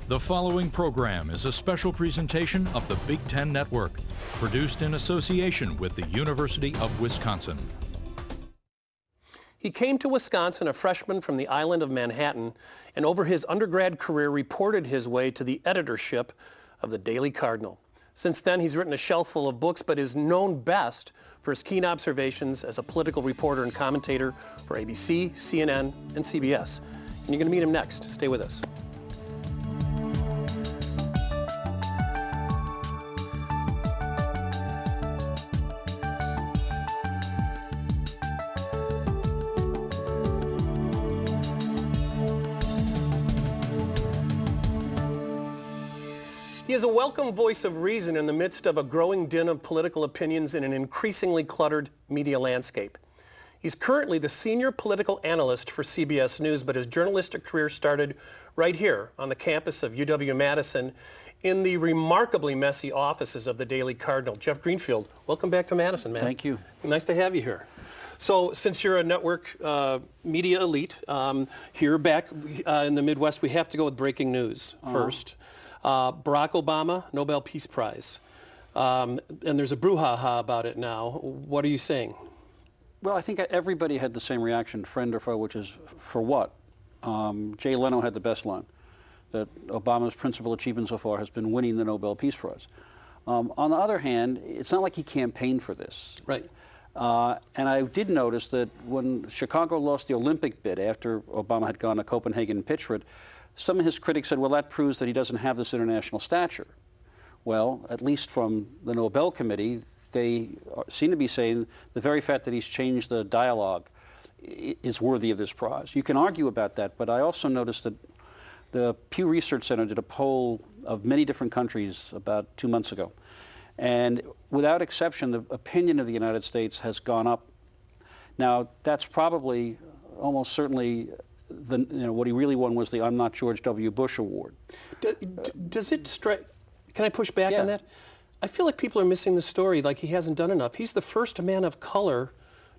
The following program is a special presentation of the Big Ten Network, produced in association with the University of Wisconsin. He came to Wisconsin a freshman from the island of Manhattan, and over his undergrad career reported his way to the editorship of the Daily Cardinal. Since then, he's written a shelf full of books, but is known best for his keen observations as a political reporter and commentator for ABC, CNN, and CBS. And you're going to meet him next. Stay with us. He is a welcome voice of reason in the midst of a growing din of political opinions in an increasingly cluttered media landscape. He's currently the senior political analyst for CBS News, but his journalistic career started right here on the campus of UW-Madison in the remarkably messy offices of the Daily Cardinal. Jeff Greenfield, welcome back to Madison, man. Thank you. Nice to have you here. So since you're a network media elite here back in the Midwest, we have to go with breaking news first. Barack Obama, Nobel Peace Prize. And there's a brouhaha about it now. What are you saying? Well, I think everybody had the same reaction, friend or foe, which is, for what? Jay Leno had the best line, that Obama's principal achievement so far has been winning the Nobel Peace Prize. On the other hand, it's not like he campaigned for this. Right. And I did notice that when Chicago lost the Olympic bid after Obama had gone to Copenhagen and pitched for it, some of his critics said, well, that proves that he doesn't have this international stature. Well, at least from the Nobel Committee, they seem to be saying the very fact that he's changed the dialogue is worthy of this prize. You can argue about that, but I also noticed that the Pew Research Center did a poll of many different countries about 2 months ago. And without exception, the opinion of the United States has gone up. Now, that's probably almost certainly what he really won was the I'm Not George W. Bush award. Does it strike? Can I push back on that? I feel like people are missing the story, like he hasn't done enough. He's the first man of color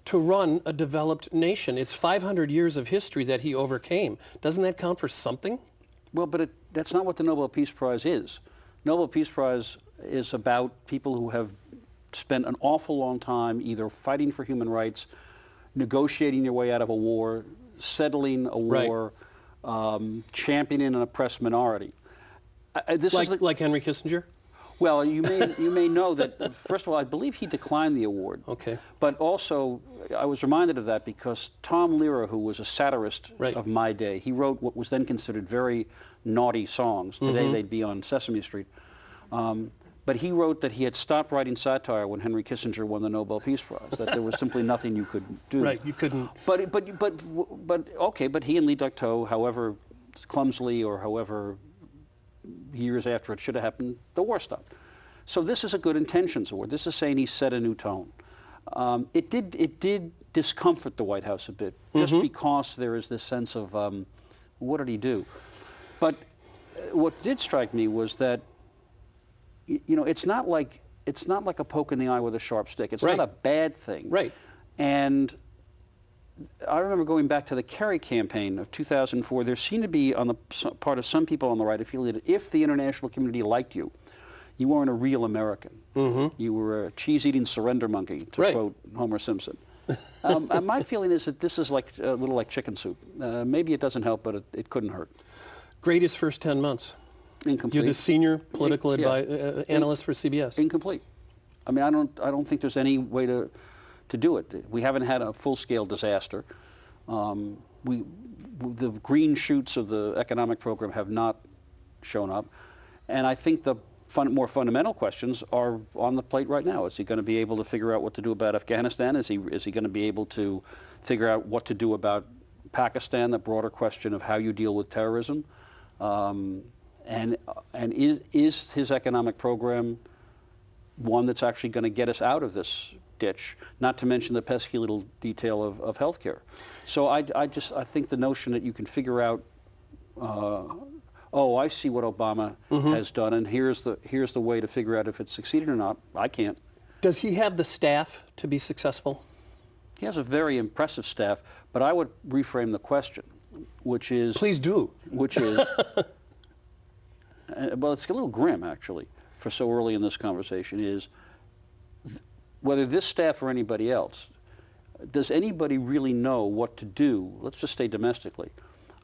to run a developed nation. It's 500 years of history that he overcame. Doesn't that count for something? Well, but that's not what the Nobel Peace Prize is. Nobel Peace Prize is about people who have spent an awful long time either fighting for human rights, negotiating their way out of a war, settling a war, championing an oppressed minority. Like Henry Kissinger? Well, you may know that, first of all, I believe he declined the award. Okay. But also, I was reminded of that because Tom Lehrer, who was a satirist of my day, he wrote what was then considered very naughty songs. Today they'd be on Sesame Street. But he wrote that he had stopped writing satire when Henry Kissinger won the Nobel Peace Prize, that there was simply nothing you could do. Right, you couldn't. But he and Lee Ducteau, however clumsily or however years after it should have happened, the war stopped. So this is a good intentions award. This is saying he set a new tone. It did discomfort the White House a bit, just because there is this sense of, what did he do? But what did strike me was that, you know, it's not like a poke in the eye with a sharp stick. It's not a bad thing. Right. And I remember going back to the Kerry campaign of 2004, there seemed to be on the part of some people on the right a feeling that if the international community liked you, you weren't a real American. You were a cheese-eating surrender monkey, to quote Homer Simpson. My feeling is that this is like a little like chicken soup. Maybe it doesn't help, but it couldn't hurt. Greatest first 10 months. Incomplete. You're the senior political analyst for CBS. Incomplete. I mean, I don't think there's any way to do it. We haven't had a full-scale disaster. The green shoots of the economic program have not shown up, and I think the more fundamental questions are on the plate right now. Is he going to be able to figure out what to do about Afghanistan? Is he going to be able to figure out what to do about Pakistan? The broader question of how you deal with terrorism. And is his economic program one that's actually going to get us out of this ditch, not to mention the pesky little detail of health care. So I think the notion that you can figure out, oh, I see what Obama has done, and here's the way to figure out if it's succeeded or not, I can't. Does he have the staff to be successful? He has a very impressive staff, but I would reframe the question, which is... Please do. Which is, well, it's a little grim actually for so early in this conversation, is whether this staff or anybody else, does anybody really know what to do, let's just stay domestically,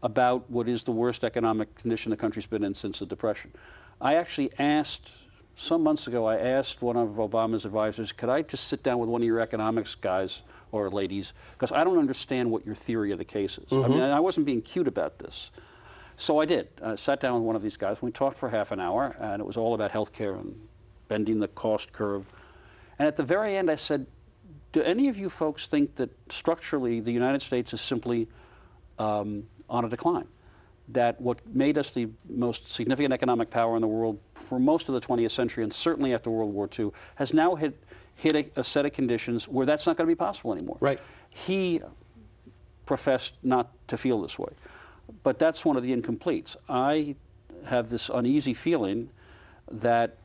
about what is the worst economic condition the country's been in since the Depression? I actually asked, some months ago, I asked one of Obama's advisors, could I just sit down with one of your economics guys or ladies, because I don't understand what your theory of the case is. I mean, I wasn't being cute about this. So I did. I sat down with one of these guys. We talked for half an hour, and it was all about health care and bending the cost curve. And at the very end, I said, do any of you folks think that structurally the United States is simply on a decline? That what made us the most significant economic power in the world for most of the 20th century, and certainly after World War II, has now hit a set of conditions where that's not going to be possible anymore. Right. He professed not to feel this way. But that's one of the incompletes. I have this uneasy feeling that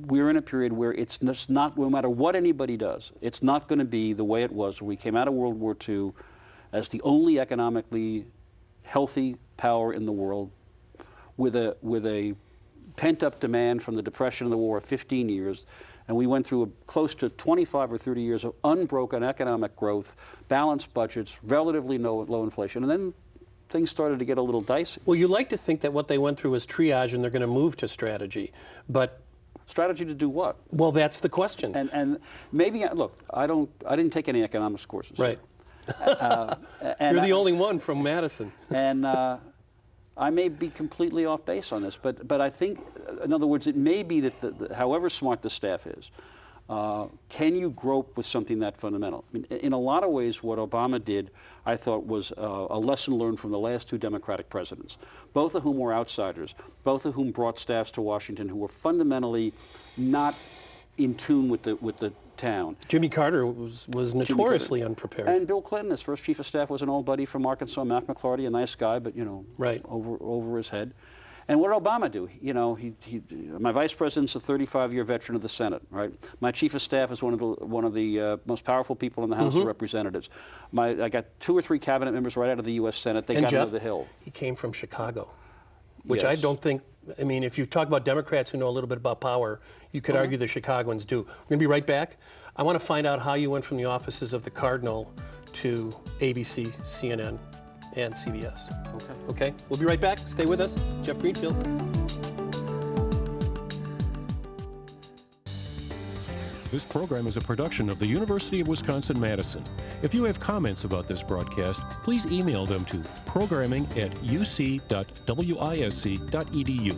we're in a period where it's just not, no matter what anybody does, it's not going to be the way it was when we came out of World War II as the only economically healthy power in the world, with a pent-up demand from the Depression and the War of 15 years, and we went through close to 25 or 30 years of unbroken economic growth, balanced budgets, relatively low inflation, and then things started to get a little dicey. Well, you like to think that what they went through was triage and they're going to move to strategy, but... Strategy to do what? Well, that's the question. And maybe, look, I didn't take any economics courses. Right. And you're the only one from Madison. And I may be completely off base on this, but I think, in other words, it may be that however smart the staff is, can you grope with something that fundamental? I mean, in a lot of ways, what Obama did, I thought, was a lesson learned from the last two Democratic presidents, both of whom were outsiders, both of whom brought staffs to Washington who were fundamentally not in tune with the town. Jimmy Carter was notoriously unprepared. And Bill Clinton, his first chief of staff, was an old buddy from Arkansas, Mac McClarty, a nice guy, but, you know, right. over his head. And what did Obama do? You know, my vice president's a 35-year veteran of the Senate, right? My chief of staff is one of the most powerful people in the House of Representatives. I got 2 or 3 cabinet members right out of the U.S. Senate. They got over the Hill. He came from Chicago, which yes. I don't think. I mean, if you talk about Democrats who know a little bit about power, you could argue the Chicagoans do. We're going to be right back. I want to find out how you went from the offices of the Cardinal to ABC, CNN, and CBS. Okay. Okay? We'll be right back. Stay with us. Jeff Greenfield. This program is a production of the University of Wisconsin-Madison. If you have comments about this broadcast, please email them to programming@uc.wisc.edu.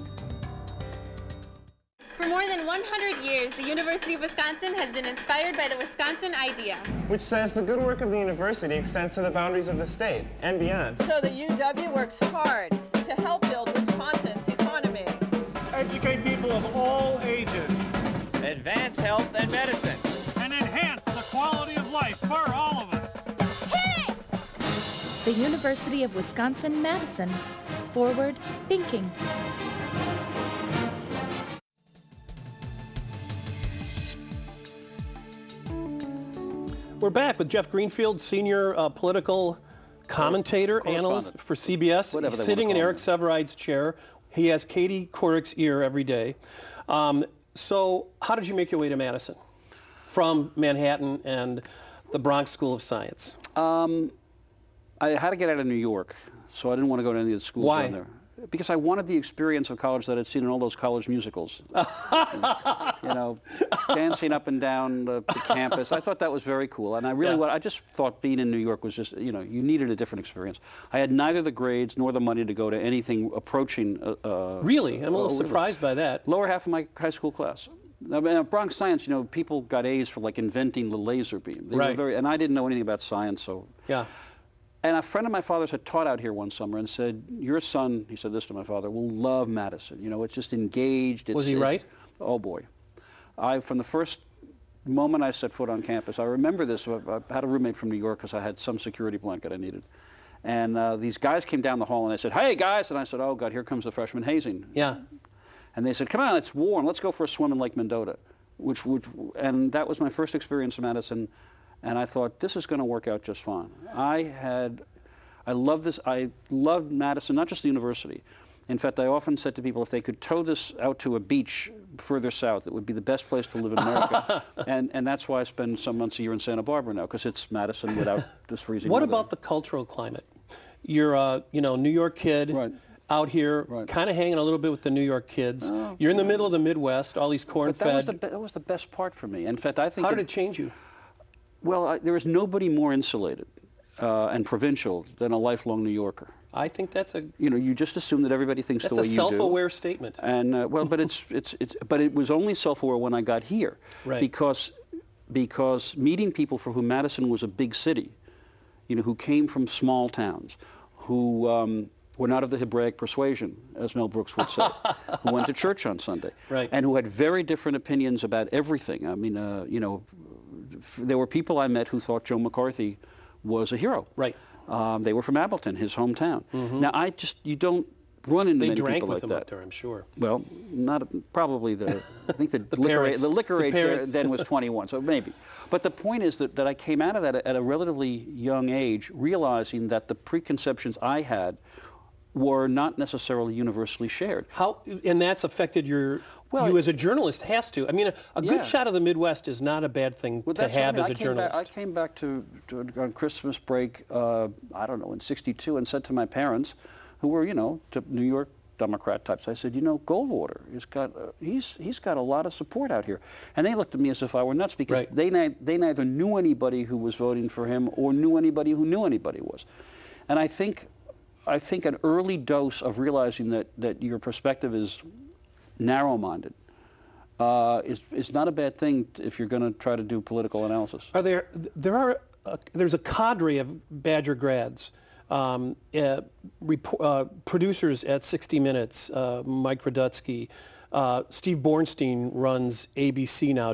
For more than 100 years, the University of Wisconsin has been inspired by the Wisconsin idea, which says the good work of the university extends to the boundaries of the state and beyond. So the UW works hard to help build Wisconsin's economy. Educate people of all ages. Advance health and medicine. And enhance the quality of life for all of us. Hit it! The University of Wisconsin-Madison. Forward thinking. We're back with Jeff Greenfield, senior political commentator, analyst for CBS. Whatever He's sitting in Eric Severide's chair. He has Katie Couric's ear every day. So how did you make your way to Madison from Manhattan and the Bronx School of Science? I had to get out of New York, so I didn't want to go to any of the schools down there. Because I wanted the experience of college that I'd seen in all those college musicals. You know, dancing up and down the campus. I thought that was very cool. And I really, I just thought being in New York was just, you know, you needed a different experience. I had neither the grades nor the money to go to anything approaching. Really? I'm a little surprised by that. Lower half of my high school class. Bronx Science, you know, people got A's for like inventing the laser beam. They were very, and I didn't know anything about science, so. Yeah. And a friend of my father's had taught out here one summer and said, your son, he said this to my father, will love Madison. You know, it's just engaged. Was he right? Oh, boy. From the first moment I set foot on campus, I remember this. I had a roommate from New York because I had some security blanket I needed. And these guys came down the hall and they said, hey, guys. And I said, oh, God, here comes the freshman hazing. Yeah. And they said, come on, it's warm. Let's go for a swim in Lake Mendota. And that was my first experience in Madison. And I thought, this is going to work out just fine. I loved this. I loved Madison, not just the university, In fact, I often said to people, if they could tow this out to a beach further south, it would be the best place to live in America. and that's why I spend some months a year in Santa Barbara now, because it's Madison without this freezing What weather. about the cultural climate? You're a New York kid. Right. Out here, Right. kind of hanging a little bit with the New York kids. You're in the middle of the Midwest, all these corn-fed. That was the best part for me. In fact, I think. How did it change you? Well, there is nobody more insulated and provincial than a lifelong New Yorker. I think that's a. You just assume that everybody thinks the way you do. That's a self-aware statement. And well, but but it was only self-aware when I got here, right? Because meeting people for whom Madison was a big city, who came from small towns, who were not of the Hebraic persuasion, as Mel Brooks would say, who went to church on Sunday, right. and who had very different opinions about everything. I mean, there were people I met who thought Joe McCarthy was a hero. Right. They were from Appleton, his hometown. Now, you don't run into many people like that. They drank with him up there, I'm sure. Well, not probably I think the liquor age then was 21, so maybe. But the point is that I came out of that at a relatively young age, realizing that the preconceptions I had were not necessarily universally shared. And that's affected you as a journalist, has to. I mean, a good shot of the Midwest is not a bad thing to have as a journalist. I came back on Christmas break, I don't know, in '62, and said to my parents, who were, New York Democrat types, I said, Goldwater, he's got a lot of support out here. And they looked at me as if I were nuts, because they neither knew anybody who was voting for him or knew anybody who knew anybody was. And I think an early dose of realizing that your perspective is narrow-minded is not a bad thing if you're going to try to do political analysis. There's a cadre of Badger grads, producers at 60 Minutes, Mike Radutsky, Steve Bornstein runs ABC now.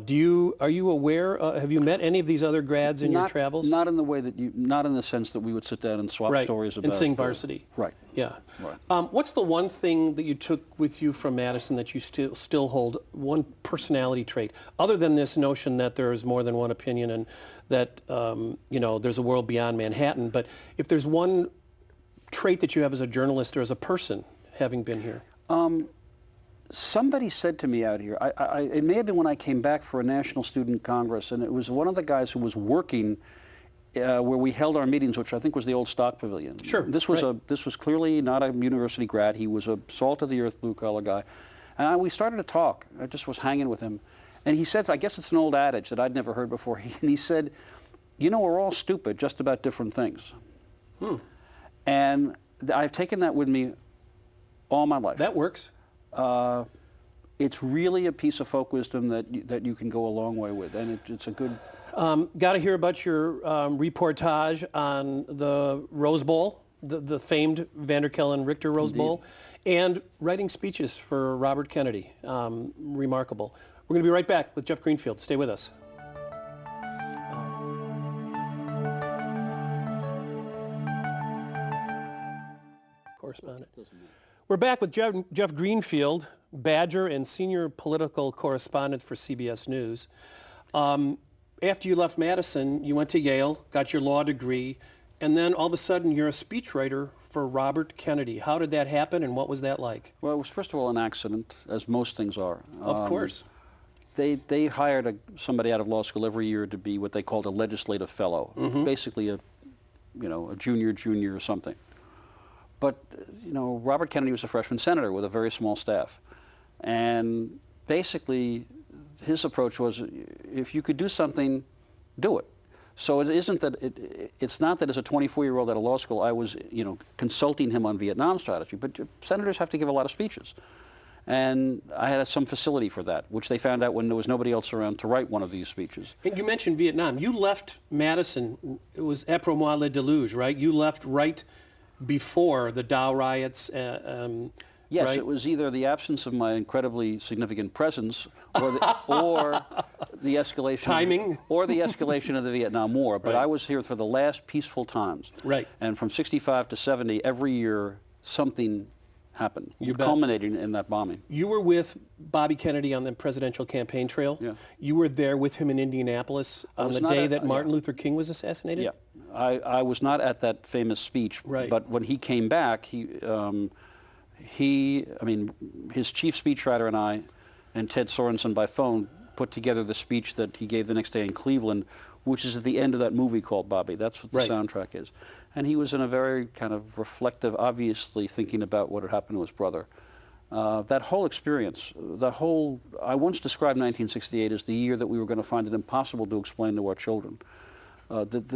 Are you aware? Have you met any of these other grads in your travels? Not in the way not in the sense that we would sit down and swap stories about. And sing Varsity. Right. Yeah. Right. What's the one thing that you took with you from Madison that you still hold? One personality trait, other than this notion that there is more than one opinion and that there's a world beyond Manhattan. But if there's one trait that you have as a journalist or as a person, having been here. Somebody said to me out here, it may have been when I came back for a National Student Congress, and it was one of the guys who was working where we held our meetings, which I think was the old Stock Pavilion. Sure. This was clearly not a university grad. He was a salt-of-the-earth, blue-collar guy. And we started to talk. I just was hanging with him. And he said, I guess it's an old adage that I'd never heard before, and he said, we're all stupid, just about different things. And I've taken that with me all my life. That works. It's really a piece of folk wisdom that you can go a long way with, and it's a good. Got to hear about your reportage on the Rose Bowl, the famed Vanderkellen Richter Rose Bowl, and writing speeches for Robert Kennedy. Remarkable. We're going to be right back with Jeff Greenfield. Stay with us. Correspondent. We're back with Jeff Greenfield, Badger and senior political correspondent for CBS News. After you left Madison, you went to Yale, got your law degree, and then all of a sudden you're a speechwriter for Robert Kennedy. How did that happen, and what was that like? Well, it was first of all an accident, as most things are. Of course. They hired somebody out of law school every year to be what they called a legislative fellow, basically a junior or something. But, Robert Kennedy was a freshman senator with a very small staff. And basically, his approach was, if you could do something, do it. So it isn't that, it's not that as a 24-year-old at a law school, I was, consulting him on Vietnam strategy, but senators have to give a lot of speeches. And I had some facility for that, which they found out when there was nobody else around to write one of these speeches. And you mentioned Vietnam. You left Madison, it was après moi le déluge, right? You left right before the Dow riots. Yes, right? It was either the absence of my incredibly significant presence, or the escalation. Timing. Or the escalation of the Vietnam War. But Right. I was here for the last peaceful times. Right. And from '65 to '70, every year something happened, culminating in that bombing. You were with Bobby Kennedy on the presidential campaign trail. Yeah. You were there with him in Indianapolis on the day that Martin Luther King was assassinated? Yeah. I was not at that famous speech, Right. but when he came back, I mean, his chief speechwriter and I, and Ted Sorensen by phone, put together the speech that he gave the next day in Cleveland, which is at the end of that movie called Bobby. That's what the soundtrack is. And he was in a very kind of reflective, obviously thinking about what had happened to his brother. That whole experience, I once described 1968 as the year that we were going to find it impossible to explain to our children.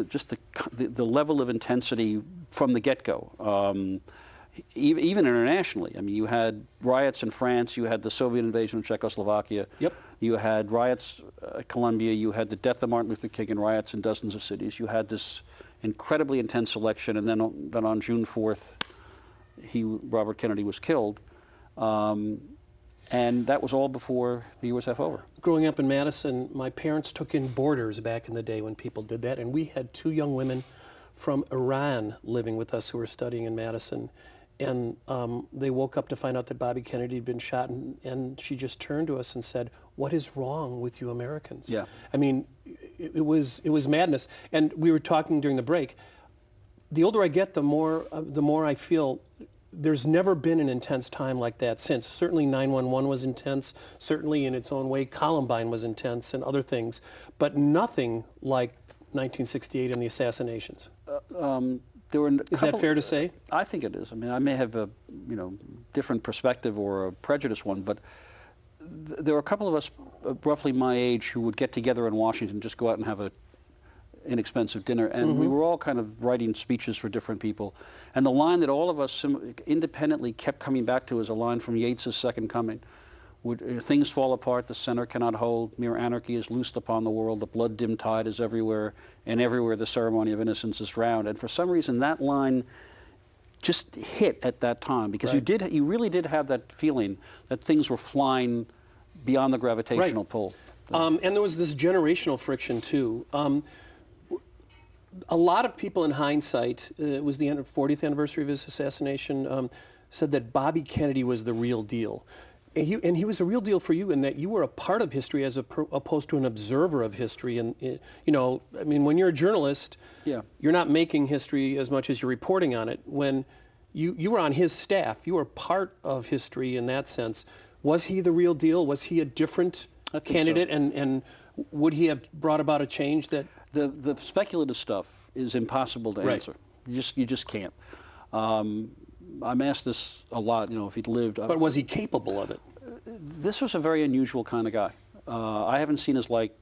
Just the level of intensity from the get-go. Even internationally. I mean, you had riots in France, you had the Soviet invasion of Czechoslovakia, you had riots at Colombia, you had the death of Martin Luther King and riots in dozens of cities. You had this incredibly intense election, and then on June 4th, Robert Kennedy was killed. And that was all before the year was half over. Growing up in Madison, my parents took in boarders back in the day when people did that, and we had 2 young women from Iran living with us who were studying in Madison. And they woke up to find out that Bobby Kennedy had been shot, and she just turned to us and said, "What is wrong with you Americans?" Yeah. I mean, it was madness. And we were talking during the break. The older I get, the more I feel there's never been an intense time like that since. Certainly 9/11 was intense. Certainly in its own way, Columbine was intense and other things. But nothing like 1968 and the assassinations. Is that fair to say? I think it is. I mean, I may have a different perspective or a prejudiced one, but there were a couple of us roughly my age who would get together in Washington, just go out and have a inexpensive dinner, and we were all kind of writing speeches for different people. And the line that all of us independently kept coming back to is a line from Yeats's Second Coming. Things fall apart, the center cannot hold, mere anarchy is loosed upon the world, the blood-dimmed tide is everywhere, and everywhere the ceremony of innocence is drowned. And for some reason, that line just hit at that time, because you really did have that feeling that things were flying beyond the gravitational pull. And there was this generational friction, too. A lot of people in hindsight, it was the 40th anniversary of his assassination, said that Bobby Kennedy was the real deal. And he was a real deal for you in that you were a part of history as opposed to an observer of history. And, I mean, when you're a journalist, you're not making history as much as you're reporting on it. When you were on his staff, you were part of history in that sense. Was he the real deal? Was he a different candidate? So. And would he have brought about a change that... The speculative stuff is impossible to answer. You just can't. I'm asked this a lot, if he'd lived. But was he capable of it? This was a very unusual kind of guy. I haven't seen his like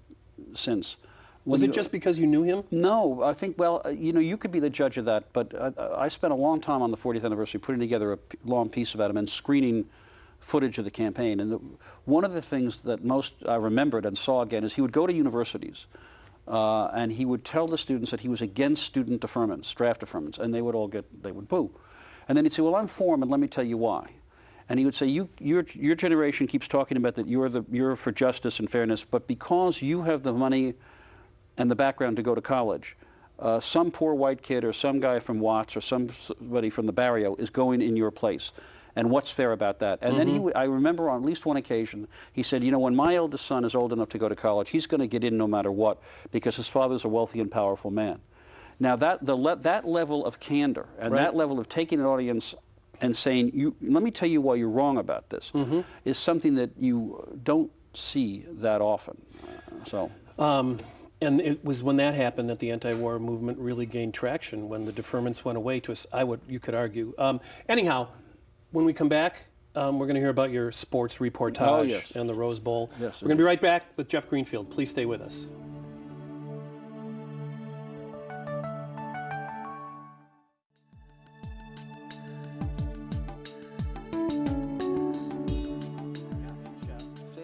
since. Was it just because you knew him? No, I think, well, you could be the judge of that, but I spent a long time on the 40th anniversary putting together a long piece about him and screening footage of the campaign. And one of the things that most I remembered and saw again is he would go to universities and he would tell the students that he was against student deferments, draft deferments, and they would boo. And then he'd say, well, I'm for him, and let me tell you why. And he would say, your generation keeps talking about that you're for justice and fairness, but because you have the money and the background to go to college, some poor white kid or some guy from Watts or somebody from the barrio is going in your place. And what's fair about that? And then I remember on at least one occasion, he said, when my eldest son is old enough to go to college, he's going to get in no matter what, because his father's a wealthy and powerful man. Now, that level of candor and that level of taking an audience and saying, let me tell you why you're wrong about this, is something that you don't see that often. And it was when that happened that the anti-war movement really gained traction, when the deferments went away to us, you could argue. Anyhow, when we come back, we're going to hear about your sports reportage and the Rose Bowl. Yes, we're going to be right back with Jeff Greenfield. Please stay with us.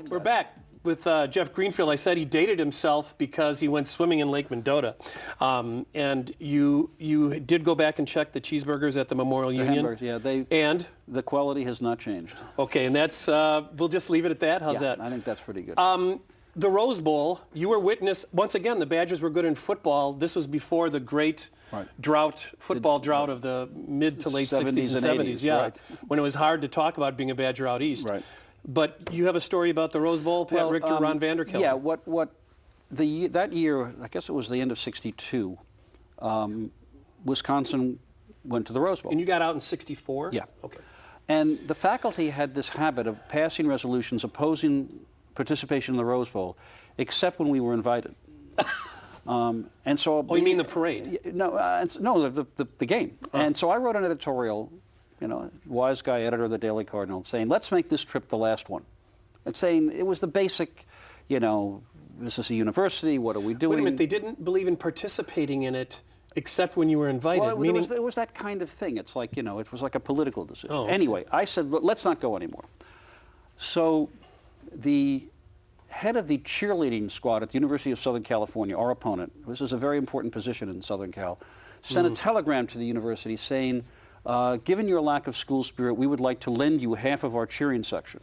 We're back with Jeff Greenfield. I said he dated himself because he went swimming in Lake Mendota. And you did go back and check the cheeseburgers at the Memorial Union? Hamburgers, yeah. The quality has not changed. Okay, and that's, we'll just leave it at that? How's that? I think that's pretty good. The Rose Bowl, you were witness, once again, the Badgers were good in football. This was before the great football drought of the mid to late 60s and 70s. When it was hard to talk about being a Badger out east. But you have a story about the Rose Bowl, Pat Richter, Ron Vanderkilt. Yeah, that year, I guess it was the end of '62, Wisconsin went to the Rose Bowl. And you got out in '64? Yeah. Okay. And the faculty had this habit of passing resolutions opposing participation in the Rose Bowl, except when we were invited. And so, oh, you mean the parade? No, no, the game. Oh. And so I wrote an editorial, you know, wise guy editor of the Daily Cardinal, saying, let's make this trip the last one. And saying it was the basic, you know, this is a university, what are we doing? Wait a minute, they didn't believe in participating in it except when you were invited. Well, meaning... it was that kind of thing. It's like, you know, it was like a political decision. Oh, okay. Anyway, I said, let's not go anymore. So the head of the cheerleading squad at the University of Southern California, our opponent, this is a very important position in Southern Cal, sent a telegram to the university saying, given your lack of school spirit, we would like to lend you half of our cheering section.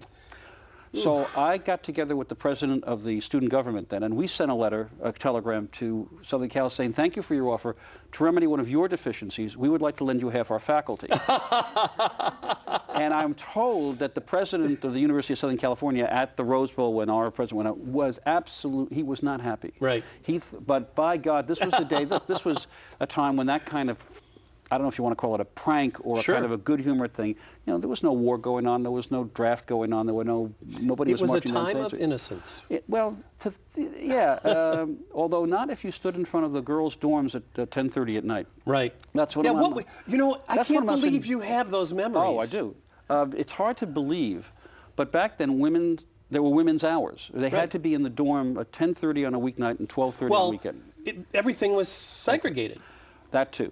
So I got together with the president of the student government then, and we sent a telegram to Southern Cal saying, thank you for your offer. To remedy one of your deficiencies, we would like to lend you half our faculty. And I'm told that the president of the University of Southern California at the Rose Bowl, when our president went out, was he was not happy. Right. But by God, this was the day, this was a time when that kind of, I don't know if you want to call it a prank or a kind of a good humor thing. You know, there was no war going on. There was no draft going on. There were nobody was marching. It was a time of innocence. Although not if you stood in front of the girls' dorms at 10:30 at night. Right. That's what you know, I can't believe you have those memories. Oh, I do. It's hard to believe, but back then there were women's hours. They had to be in the dorm at 10:30 on a weeknight and 12:30 on a weekend. Everything was segregated. That too.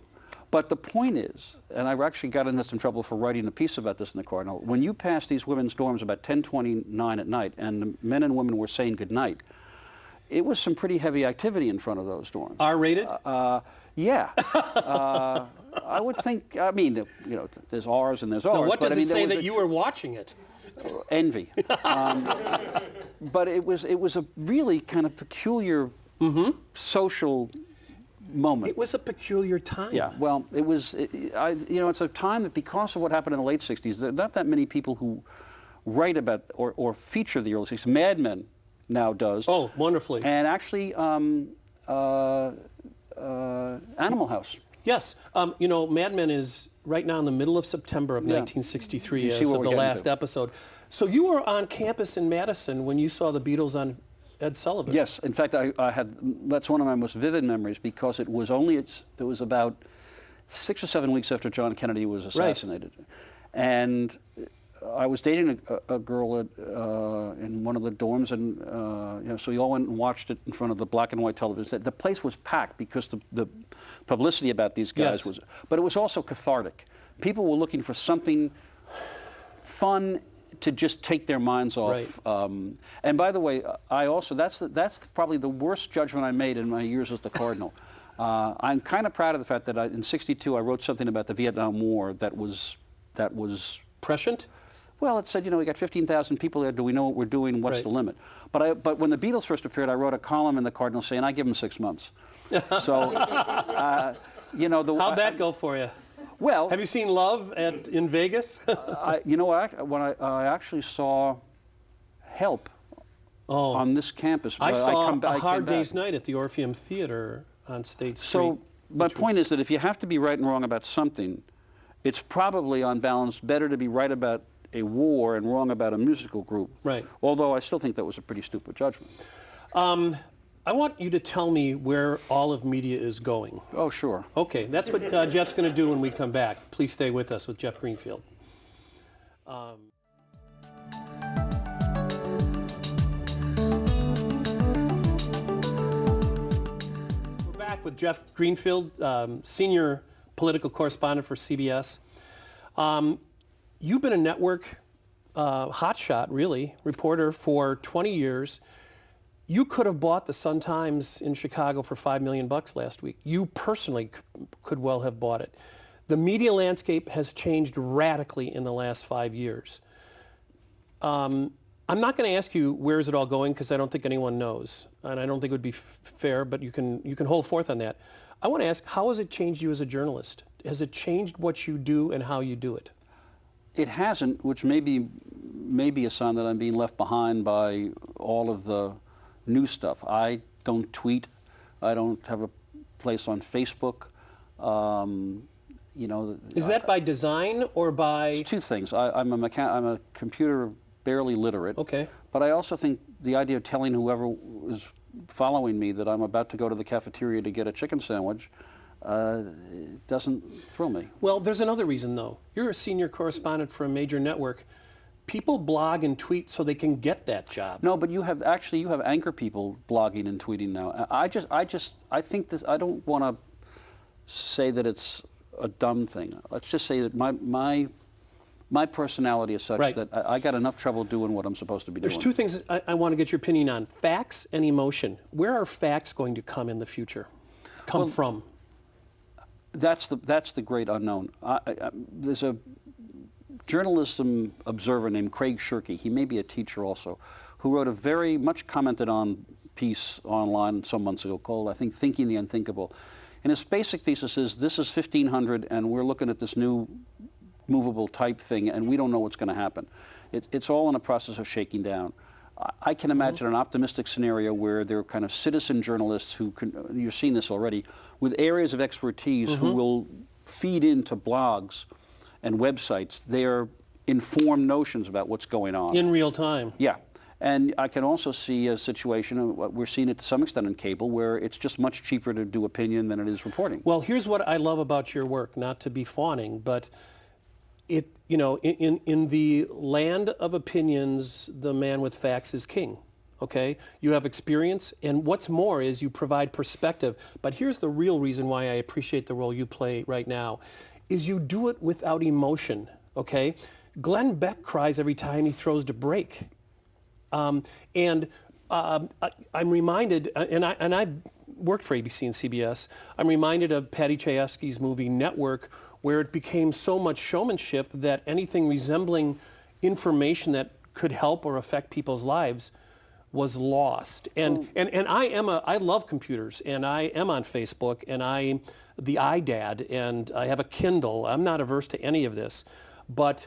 But the point is, and I actually got into some trouble for writing a piece about this in the Cardinal, when you passed these women's dorms about 10:29 at night and the men and women were saying goodnight, it was some pretty heavy activity in front of those dorms. R-rated? Yeah. I would think, I mean, you know, there's R's and there's R's. No, what does it say that you were watching it? Envy. But it was a really kind of peculiar social moment. It was a peculiar time. Yeah, well, it was, you know, it's a time that because of what happened in the late 60s, there are not that many people who write about or feature the early 60s. Mad Men now does. Oh, wonderfully. And actually, Animal House. Yes. You know, Mad Men is right now in the middle of September of 1963 as of the last episode. So you were on campus in Madison when you saw the Beatles on Ed Sullivan. Yes, in fact, that's one of my most vivid memories because it was about 6 or 7 weeks after John Kennedy was assassinated. Right. And I was dating a girl in one of the dorms, and you know, so we all went and watched it in front of the black and white television. The place was packed because the publicity about these guys was, but it was also cathartic. People were looking for something fun to just take their minds off. Right. And by the way, I also, that's probably the worst judgment I made in my years as the Cardinal. I'm kind of proud of the fact that in '62 I wrote something about the Vietnam War that was prescient. Well, it said, you know, we got 15,000 people there. Do we know what we're doing? What's the limit? But when the Beatles first appeared, I wrote a column in the Cardinal saying I give them 6 months. So, you know, how'd that go for you? Well, have you seen Love in Vegas? You know, when I actually saw Help on this campus. I saw A Hard Day's Night at the Orpheum Theater on State Street. So my point is that if you have to be right and wrong about something, it's probably on balance better to be right about a war and wrong about a musical group. Right. Although I still think that was a pretty stupid judgment. I want you to tell me where all of media is going. Oh, sure. Okay, that's what Jeff's going to do when we come back. Please stay with us with Jeff Greenfield. We're back with Jeff Greenfield, senior political correspondent for CBS. You've been a network hotshot, really, reporter for 20 years. You could have bought the Sun-Times in Chicago for $5 million last week. You personally could well have bought it. The media landscape has changed radically in the last 5 years. I'm not going to ask you where is it all going because I don't think anyone knows, and I don't think it would be fair, but you can hold forth on that. I want to ask, how has it changed you as a journalist? Has it changed what you do and how you do it? It hasn't, which may be a sign that I'm being left behind by all of the new stuff. I don't tweet. I don't have a place on Facebook. You know, is that by design or by? It's two things. I'm a computer barely literate. Okay. But I also think the idea of telling whoever is following me that I'm about to go to the cafeteria to get a chicken sandwich doesn't thrill me. Well, there's another reason, though. You're a senior correspondent for a major network. People blog and tweet so they can get that job. No, but you have anchor people blogging and tweeting now. I think this. I don't want to say that it's a dumb thing. Let's just say that my personality is such that I got enough trouble doing what I'm supposed to be doing. There's two things I want to get your opinion on: facts and emotion. Where are facts going to come in the future? From? That's the great unknown. There's a journalism observer named Craig Shirky. He may be a teacher also, who wrote a very much commented on piece online some months ago called, I think, "Thinking the Unthinkable." And his basic thesis is, this is 1500 and we're looking at this new movable type thing and we don't know what's going to happen. It's all in a process of shaking down. I can imagine an optimistic scenario where there are kind of citizen journalists who can, you're seeing this already, with areas of expertise who will feed into blogs and websites their informed notions about what's going on. In real time. Yeah. And I can also see a situation, we're seeing it to some extent in cable, where it's just much cheaper to do opinion than it is reporting. Well, here's what I love about your work, not to be fawning, but in the land of opinions, the man with facts is king, okay? You have experience, and what's more is you provide perspective. But here's the real reason why I appreciate the role you play right now, is you do it without emotion, okay? Glenn Beck cries every time he throws to break. I'm reminded, and I worked for ABC and CBS, I'm reminded of Patty Chayefsky's movie Network, where it became so much showmanship that anything resembling information that could help or affect people's lives was lost. And I love computers, and I am on Facebook, and I'm the iDad, and I have a Kindle. I'm not averse to any of this, but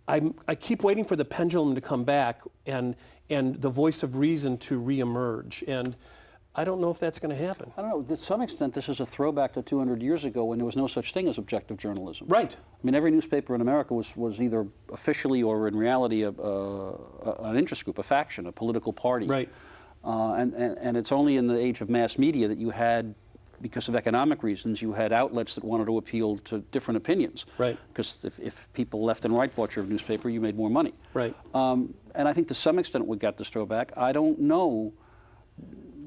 I keep waiting for the pendulum to come back and the voice of reason to reemerge. And I don't know if that's going to happen. I don't know. To some extent, this is a throwback to 200 years ago when there was no such thing as objective journalism. Right. I mean, every newspaper in America was either officially or in reality an interest group, a faction, a political party. Right. And it's only in the age of mass media that you had, because of economic reasons, you had outlets that wanted to appeal to different opinions. Right. Because if people left and right bought your newspaper, you made more money. Right. And I think to some extent we got this throwback. I don't know,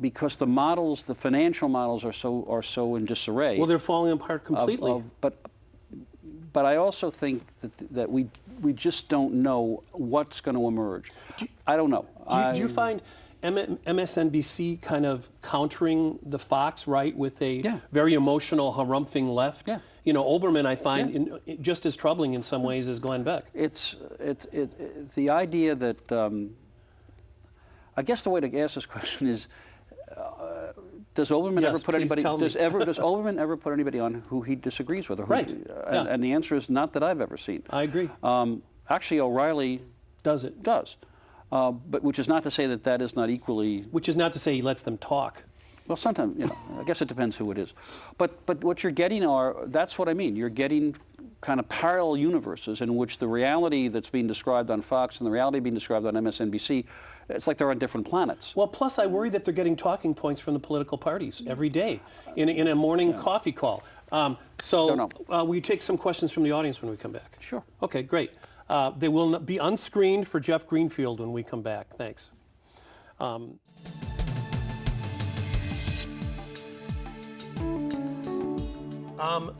because the models, the financial models are so in disarray. Well, they're falling apart completely. But I also think that we just don't know what's going to emerge. I don't know. Do you find MSNBC kind of countering the Fox, right, with a very emotional, harumphing left? Yeah. You know, Olbermann, I find, just as troubling in some ways as Glenn Beck. It's the idea that, I guess the way to ask this question is, does Olbermann ever put anybody? Does Olbermann ever put anybody on who he disagrees with? Or right. And the answer is not that I've ever seen. I agree. Actually, O'Reilly does. But which is not to say that is not equally. Which is not to say he lets them talk. Well, sometimes, I guess it depends who it is. But what you're getting that's what I mean. You're getting kind of parallel universes in which the reality that's being described on Fox and the reality being described on MSNBC, it's like they're on different planets. Well, plus I worry that they're getting talking points from the political parties every day in a morning coffee call. We take some questions from the audience when we come back. Sure. Okay, great. They will be unscreened for Jeff Greenfield when we come back. Thanks.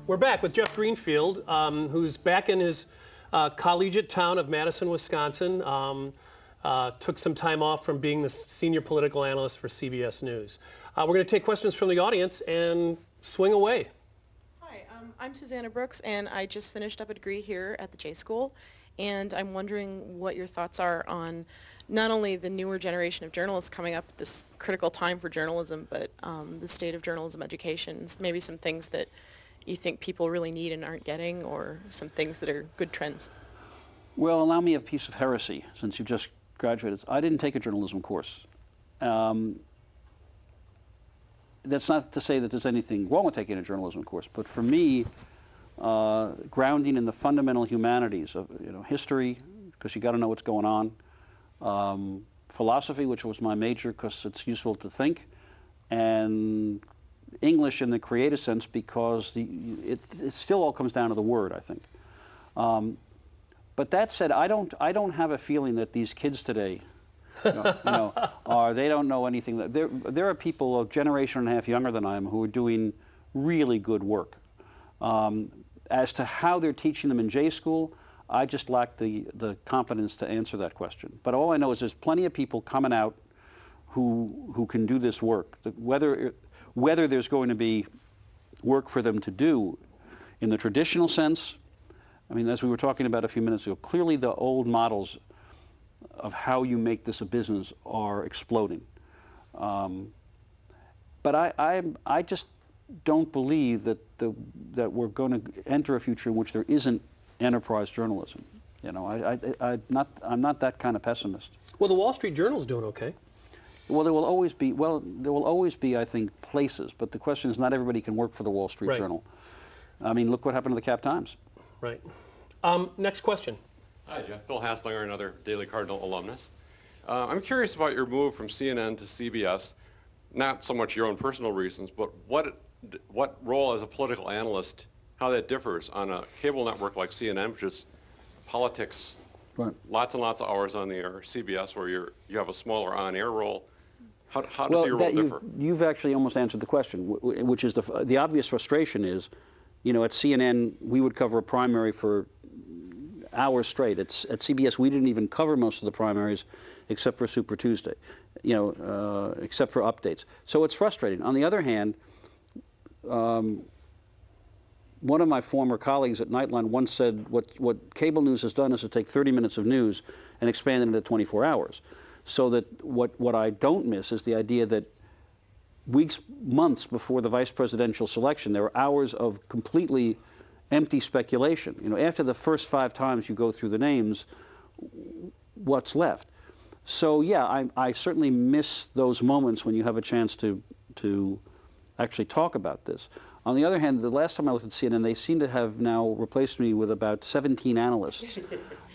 We're back with Jeff Greenfield, who's back in his collegiate town of Madison, Wisconsin. Took some time off from being the senior political analyst for CBS News. We're going to take questions from the audience and swing away. Hi, I'm Susanna Brooks, and I just finished up a degree here at the J School, and I'm wondering what your thoughts are on not only the newer generation of journalists coming up at this critical time for journalism, but the state of journalism education, maybe some things that you think people really need and aren't getting, or some things that are good trends. Well, allow me a piece of heresy, since you just graduated. I didn't take a journalism course. That's not to say that there's anything wrong with taking a journalism course, but for me, grounding in the fundamental humanities of history, because you got to know what's going on, philosophy, which was my major because it's useful to think, and English in the creative sense because it still all comes down to the word, I think. But that said, I don't have a feeling that these kids today, they don't know anything. There are people a generation and a half younger than I am who are doing really good work. As to how they're teaching them in J school, I just lack the competence to answer that question. But all I know is there's plenty of people coming out who can do this work. Whether there's going to be work for them to do in the traditional sense, I mean, as we were talking about a few minutes ago, clearly the old models of how you make this a business are exploding. But I just don't believe that we're going to enter a future in which there isn't enterprise journalism. I'm not that kind of pessimist. Well, the Wall Street Journal's doing okay. Well, there will always be, I think, places, but the question is not everybody can work for the Wall Street Journal. I mean, look what happened to the Cap Times. Right. Next question. Hi, Jeff. Phil Haslinger, another Daily Cardinal alumnus. I'm curious about your move from CNN to CBS, not so much your own personal reasons, but what role as a political analyst, how that differs on a cable network like CNN, which is politics, lots and lots of hours on the air, CBS, where you have a smaller on-air role. How does your role differ? You've actually almost answered the question, which is the obvious frustration is, at CNN, we would cover a primary for hours straight. At CBS, we didn't even cover most of the primaries except for Super Tuesday, except for updates. So it's frustrating. On the other hand, one of my former colleagues at Nightline once said what cable news has done is to take 30 minutes of news and expand it into 24 hours. So that what I don't miss is the idea that weeks, months before the vice presidential selection, there were hours of completely empty speculation. After the first 5 times you go through the names, what's left? So yeah, I certainly miss those moments when you have a chance to actually talk about this. On the other hand, the last time I looked at CNN, they seem to have now replaced me with about 17 analysts.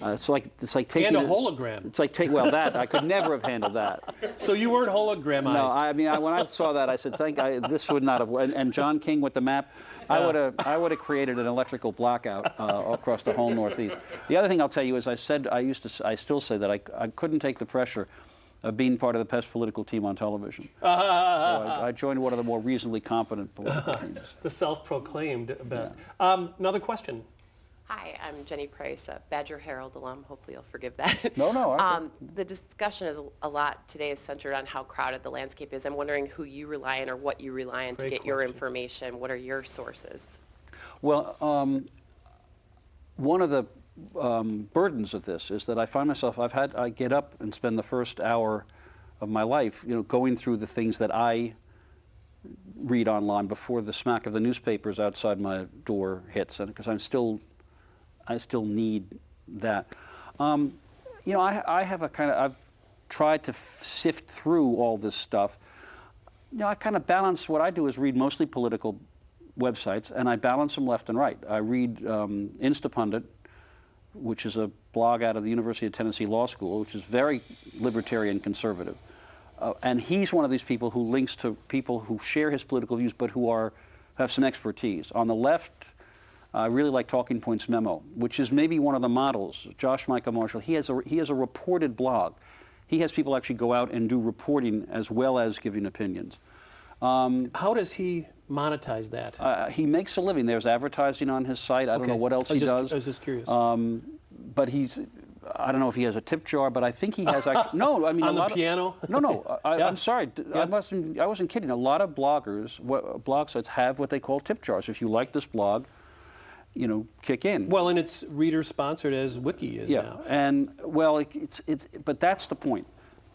It's like taking and a hologram. It's like well, that I could never have handled that. So you weren't hologramized. No, I mean when I saw that, I said, this would not have. And John King with the map, I would have created an electrical blackout across the whole Northeast. The other thing I'll tell you is I still say that I couldn't take the pressure of being part of the best political team on television. So I joined one of the more reasonably competent political teams. The self-proclaimed best. Yeah. Another question. Hi, I'm Jenny Price, a Badger Herald alum. Hopefully you'll forgive that. No. The discussion is a lot today is centered on how crowded the landscape is. I'm wondering who you rely on or what you rely on to get your information. What are your sources? Well, one of the burdens of this is that I find myself, I get up and spend the first hour of my life, going through the things that I read online before the smack of the newspapers outside my door hits, and because I still need that. I have I've tried to sift through all this stuff. I kind of balance. What I do is read mostly political websites, and I balance them left and right. I read Instapundit, which is a blog out of the University of Tennessee Law School, which is very libertarian conservative. And he's one of these people who links to people who share his political views but who have some expertise. On the left, I really like Talking Points Memo, which is maybe one of the models. Josh Micah Marshall, he has a reported blog. He has people actually go out and do reporting as well as giving opinions. How does he monetize that? He makes a living. There's advertising on his site. I don't know what else he does. I was just curious. But I don't know if he has a tip jar, but I think he has actually, no, I mean on the piano? I'm sorry, I wasn't kidding. A lot of blog sites have what they call tip jars. If you like this blog, kick in. Well, and it's reader sponsored as Wiki is now. And well, but that's the point.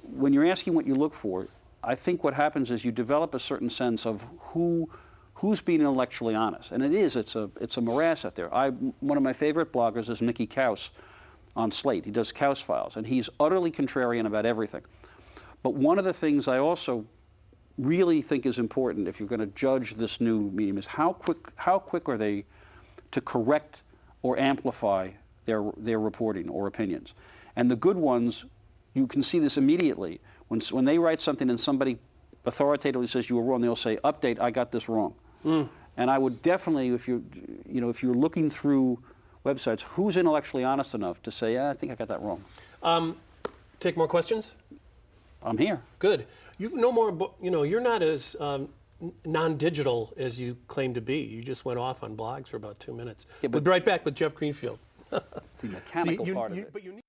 When you're asking what you look for, I think what happens is you develop a certain sense of who's being intellectually honest, and it's a morass out there. One of my favorite bloggers is Mickey Kaus on Slate. He does Kaus Files, and he's utterly contrarian about everything. But one of the things I also really think is important if you're going to judge this new medium is how quick are they to correct or amplify their reporting or opinions. And the good ones, you can see this immediately. When they write something and somebody authoritatively says you were wrong, they'll say, update, I got this wrong. And I would definitely, if you're looking through websites, who's intellectually honest enough to say, yeah, I think I got that wrong. Take more questions? I'm here. Good. You know more, you're not as non-digital as you claim to be. You just went off on blogs for about 2 minutes. Yeah, we'll be right back with Jeff Greenfield. It's the mechanical part of it. But you need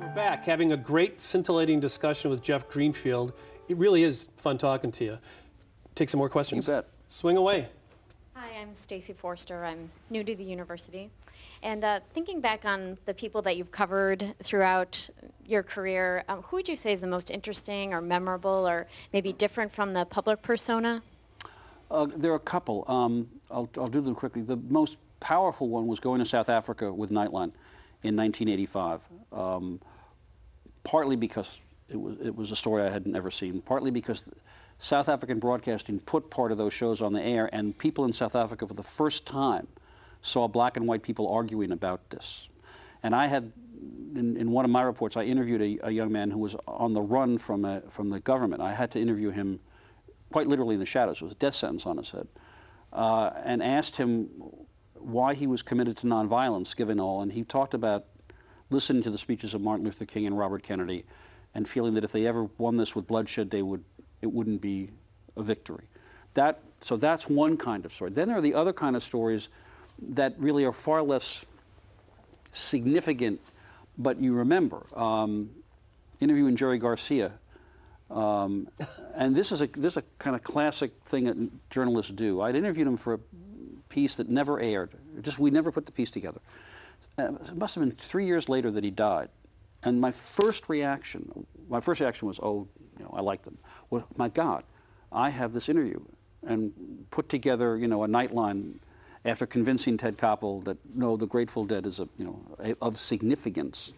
We're back having a great scintillating discussion with Jeff Greenfield. It really is fun talking to you. Take some more questions. You bet. Swing away. Hi, I'm Stacy Forster. I'm new to the university. And thinking back on the people that you've covered throughout your career, who would you say is the most interesting or memorable or maybe different from the public persona? There are a couple. I'll do them quickly. The most powerful one was going to South Africa with Nightline in 1985, partly because it was a story I had never seen, partly because South African Broadcasting put part of those shows on the air, and people in South Africa for the first time saw black and white people arguing about this. And I had, in one of my reports, I interviewed a young man who was on the run from the government. I had to interview him quite literally in the shadows. It was a death sentence on his head. And asked him why he was committed to nonviolence, given all, and he talked about listening to the speeches of Martin Luther King and Robert Kennedy and feeling that if they ever won this with bloodshed, it wouldn't be a victory. So that's one kind of story. Then there are the other kind of stories that really are far less significant, but you remember. Interviewing Jerry Garcia, and this is a kind of classic thing that journalists do. I'd interviewed him for a piece that never aired. We never put the piece together. It must have been 3 years later that he died. And my first reaction was, oh, I like them. Well, my God, I have this interview, and put together, a Nightline after convincing Ted Koppel that no, the Grateful Dead is of significance.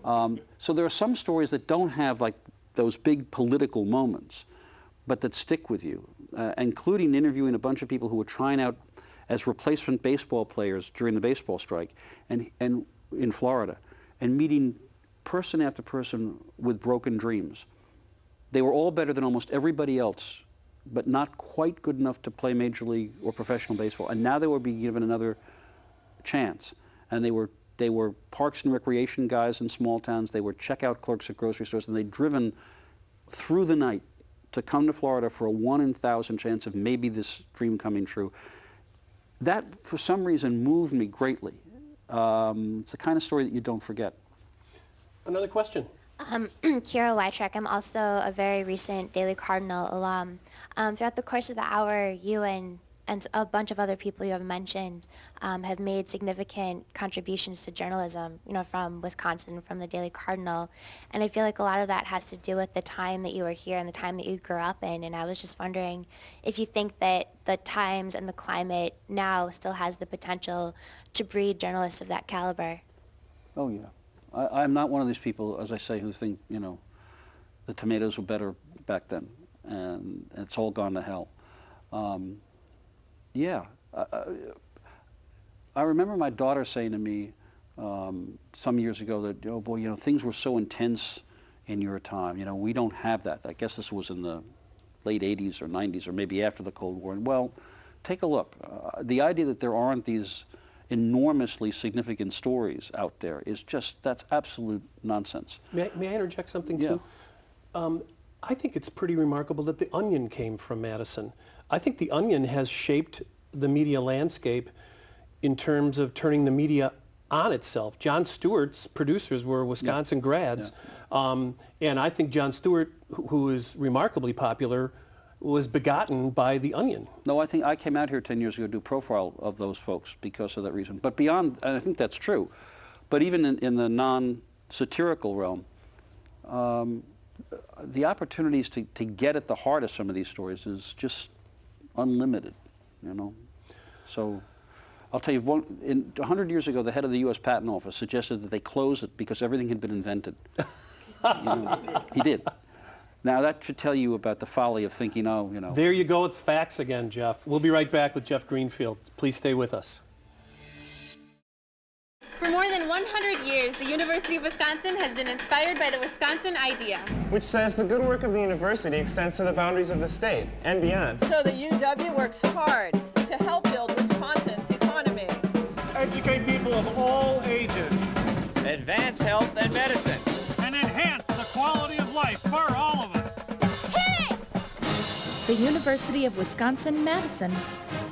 So there are some stories that don't have like those big political moments, but that stick with you, including interviewing a bunch of people who were trying out as replacement baseball players during the baseball strike, and in Florida, and meeting person after person with broken dreams. They were all better than almost everybody else, but not quite good enough to play Major League or professional baseball. And now they were being given another chance. And they were parks and recreation guys in small towns. They were checkout clerks at grocery stores, and they'd driven through the night to come to Florida for a 1 in 1,000 chance of maybe this dream coming true. That, for some reason, moved me greatly. It's the kind of story that you don't forget. Another question. Kira Weitrek. I'm also a very recent Daily Cardinal alum. Throughout the course of the hour, you and a bunch of other people you have mentioned have made significant contributions to journalism, from Wisconsin, from the Daily Cardinal. And I feel like a lot of that has to do with the time that you were here and the time that you grew up in. And I was just wondering if you think that the times and the climate now still has the potential to breed journalists of that caliber. Oh, yeah. I'm not one of these people, as I say, who think, the tomatoes were better back then, and it's all gone to hell. Yeah. I remember my daughter saying to me some years ago that, oh boy, things were so intense in your time. We don't have that. I guess this was in the late 80s or 90s or maybe after the Cold War. And, well, take a look. The idea that there aren't these enormously significant stories out there is that's absolute nonsense. May I interject something too? I think it's pretty remarkable that The Onion came from Madison. I think The Onion has shaped the media landscape in terms of turning the media on itself. Jon Stewart's producers were Wisconsin grads, and I think Jon Stewart, who is remarkably popular, was begotten by The Onion. No, I think I came out here 10 years ago to do a profile of those folks because of that reason. But beyond, and I think that's true, but even in the non-satirical realm, the opportunities to get at the heart of some of these stories is just unlimited, So I'll tell you, 100 years ago, the head of the U.S. Patent Office suggested that they close it because everything had been invented. He did. Now, that should tell you about the folly of thinking, oh, you know. There you go with facts again, Jeff. We'll be right back with Jeff Greenfield. Please stay with us. For more than 100 years, the University of Wisconsin has been inspired by the Wisconsin idea, which says the good work of the university extends to the boundaries of the state and beyond. So the UW works hard to help build Wisconsin's economy. Educate people of all ages. Advance health and medicine. And enhance the quality of life for all of us. Hit it! The University of Wisconsin-Madison.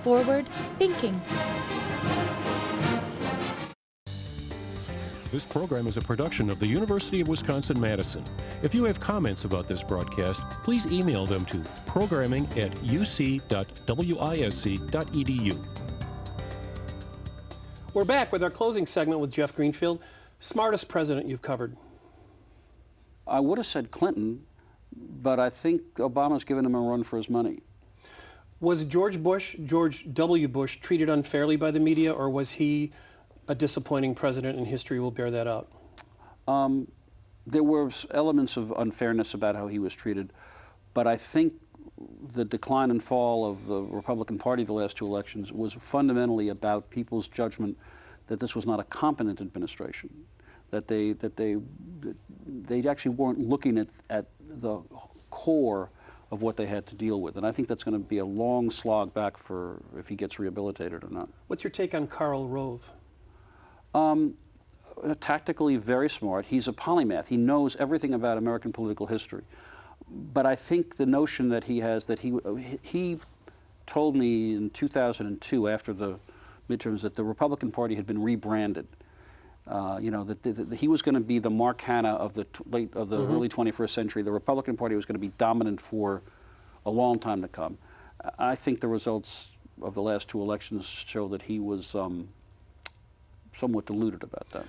Forward thinking. This program is a production of the University of Wisconsin-Madison. If you have comments about this broadcast, please email them to programming@uc.wisc.edu. We're back with our closing segment with Jeff Greenfield. Smartest president you've covered? I would have said Clinton, but I think Obama's given him a run for his money. Was George W. Bush, treated unfairly by the media, or was he a disappointing president, and history will bear that out? There were elements of unfairness about how he was treated, but I think the decline and fall of the Republican Party the last two elections was fundamentally about people's judgment that this was not a competent administration, that they actually weren't looking at the core of what they had to deal with. And I think that's going to be a long slog back for if he gets rehabilitated or not. What's your take on Karl Rove? Tactically very smart. He's a polymath. He knows everything about American political history. But I think the notion that he has, that he told me in 2002 after the midterms that the Republican Party had been rebranded. You know, that he was going to be the Mark Hanna of the early 21st century. The Republican Party was going to be dominant for a long time to come. I think the results of the last two elections show that he was somewhat deluded about that.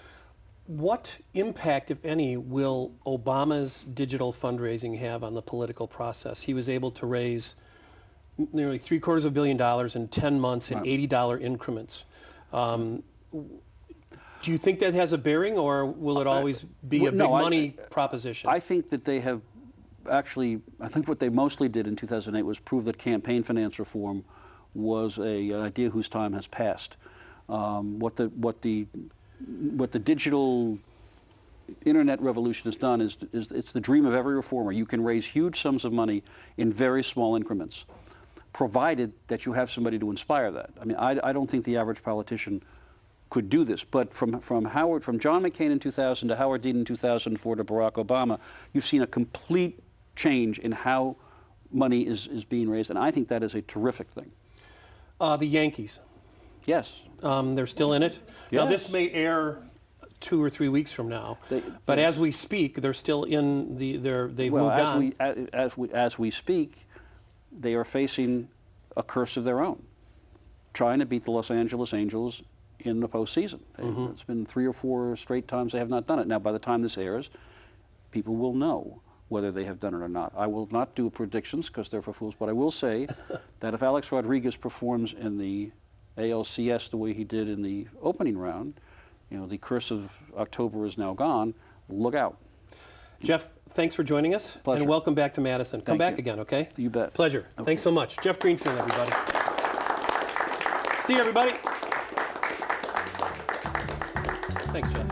What impact, if any, will Obama's digital fundraising have on the political process? He was able to raise nearly $750 million in 10 months in $80 increments. Do you think that has a bearing, or will it always be a big money proposition? I think that they have actually, I think what they mostly did in 2008 was prove that campaign finance reform was an idea whose time has passed. What the digital internet revolution has done is it's the dream of every reformer. You can raise huge sums of money in very small increments, provided that you have somebody to inspire that. I mean, I don't think the average politician could do this, but from John McCain in 2000 to Howard Dean in 2004 to Barack Obama, you've seen a complete change in how money is being raised, and I think that is a terrific thing. The Yankees. Yes. They're still in it? Yes. Now, this may air 2 or 3 weeks from now, but as we speak, they're still in they've moved on. As we speak, they are facing a curse of their own, trying to beat the Los Angeles Angels in the postseason. It's been 3 or 4 straight times they have not done it. Now, by the time this airs, people will know whether they have done it or not. I will not do predictions because they're for fools, but I will say that if Alex Rodriguez performs in the ALCS the way he did in the opening round, you know, the curse of October is now gone. Look out. Jeff, thanks for joining us. Pleasure. And welcome back to Madison. Come back again, okay? You bet. Pleasure. Okay. Thanks so much. Jeff Greenfield, everybody. See you, everybody. Thanks, Jeff.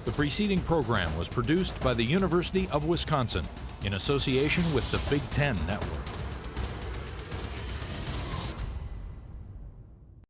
The preceding program was produced by the University of Wisconsin in association with the Big Ten Network.